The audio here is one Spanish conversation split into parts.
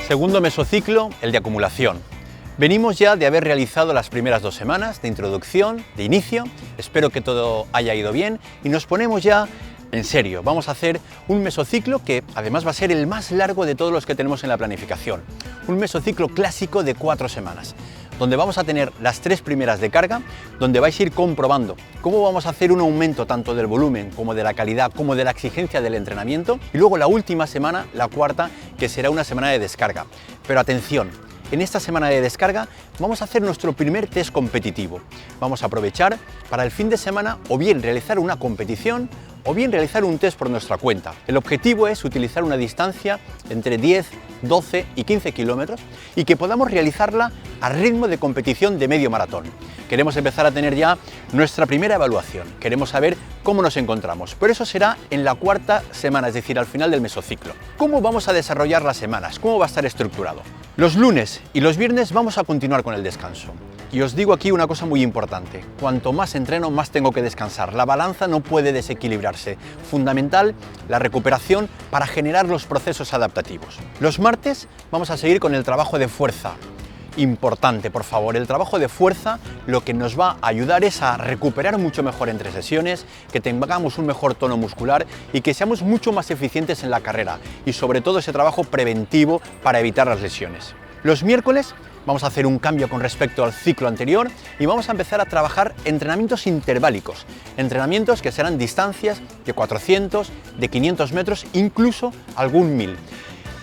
Segundo mesociclo, el de acumulación. Venimos ya de haber realizado las primeras 2 semanas de introducción, de inicio. Espero que todo haya ido bien y nos ponemos ya en serio. Vamos a hacer un mesociclo que además va a ser el más largo de todos los que tenemos en la planificación. Un mesociclo clásico de 4 semanas, donde vamos a tener las 3 primeras de carga, donde vais a ir comprobando cómo vamos a hacer un aumento tanto del volumen como de la calidad, como de la exigencia del entrenamiento, y luego la última semana, la cuarta, que será una semana de descarga. Pero atención, en esta semana de descarga vamos a hacer nuestro primer test competitivo. Vamos a aprovechar para el fin de semana o bien realizar una competición o bien realizar un test por nuestra cuenta. El objetivo es utilizar una distancia entre 10, 12 y 15 kilómetros y que podamos realizarla a ritmo de competición de medio maratón. Queremos empezar a tener ya nuestra primera evaluación, queremos saber cómo nos encontramos, pero eso será en la cuarta semana, es decir, al final del mesociclo. ¿Cómo vamos a desarrollar las semanas? ¿Cómo va a estar estructurado? Los lunes y los viernes vamos a continuar con el descanso. Y os digo aquí una cosa muy importante, cuanto más entreno, más tengo que descansar. La balanza no puede desequilibrarse. Fundamental la recuperación para generar los procesos adaptativos. Los martes vamos a seguir con el trabajo de fuerza. Importante, por favor, el trabajo de fuerza lo que nos va a ayudar es a recuperar mucho mejor entre sesiones, que tengamos un mejor tono muscular y que seamos mucho más eficientes en la carrera y sobre todo ese trabajo preventivo para evitar las lesiones. Los miércoles vamos a hacer un cambio con respecto al ciclo anterior y vamos a empezar a trabajar entrenamientos interválicos, entrenamientos que serán distancias de 400, de 500 metros, incluso algún 1000.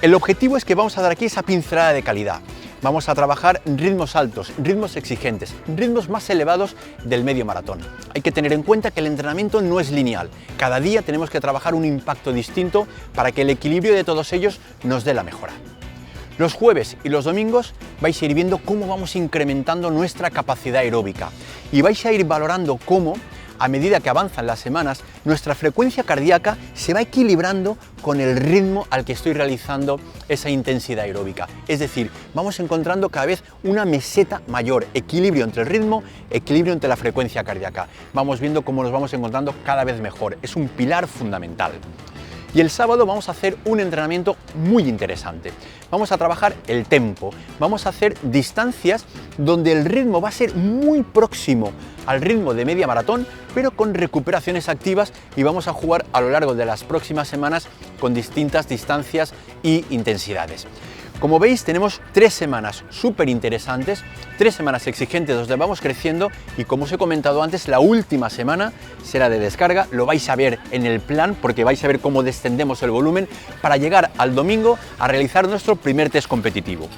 El objetivo es que vamos a dar aquí esa pincelada de calidad. Vamos a trabajar ritmos altos, ritmos exigentes, ritmos más elevados del medio maratón. Hay que tener en cuenta que el entrenamiento no es lineal. Cada día tenemos que trabajar un impacto distinto para que el equilibrio de todos ellos nos dé la mejora. Los jueves y los domingos vais a ir viendo cómo vamos incrementando nuestra capacidad aeróbica y vais a ir valorando cómo, a medida que avanzan las semanas, nuestra frecuencia cardíaca se va equilibrando con el ritmo al que estoy realizando esa intensidad aeróbica. Es decir, vamos encontrando cada vez una meseta mayor, equilibrio entre el ritmo, equilibrio entre la frecuencia cardíaca. Vamos viendo cómo nos vamos encontrando cada vez mejor. Es un pilar fundamental. Y el sábado vamos a hacer un entrenamiento muy interesante. Vamos a trabajar el tempo, vamos a hacer distancias donde el ritmo va a ser muy próximo al ritmo de media maratón, pero con recuperaciones activas, y vamos a jugar a lo largo de las próximas semanas con distintas distancias y intensidades. Como veis, tenemos 3 semanas súper interesantes, 3 semanas exigentes donde vamos creciendo y, como os he comentado antes, la última semana será de descarga. Lo vais a ver en el plan porque vais a ver cómo descendemos el volumen para llegar al domingo a realizar nuestro primer test competitivo.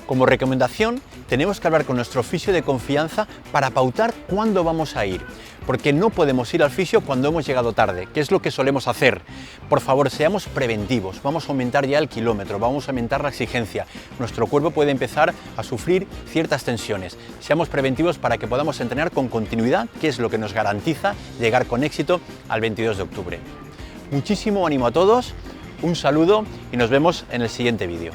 Como recomendación, tenemos que hablar con nuestro fisio de confianza para pautar cuándo vamos a ir, porque no podemos ir al fisio cuando hemos llegado tarde, que es lo que solemos hacer. Por favor, seamos preventivos, vamos a aumentar ya el kilómetro, vamos a aumentar la exigencia. Nuestro cuerpo puede empezar a sufrir ciertas tensiones. Seamos preventivos para que podamos entrenar con continuidad, que es lo que nos garantiza llegar con éxito al 22 de octubre. Muchísimo ánimo a todos, un saludo y nos vemos en el siguiente vídeo.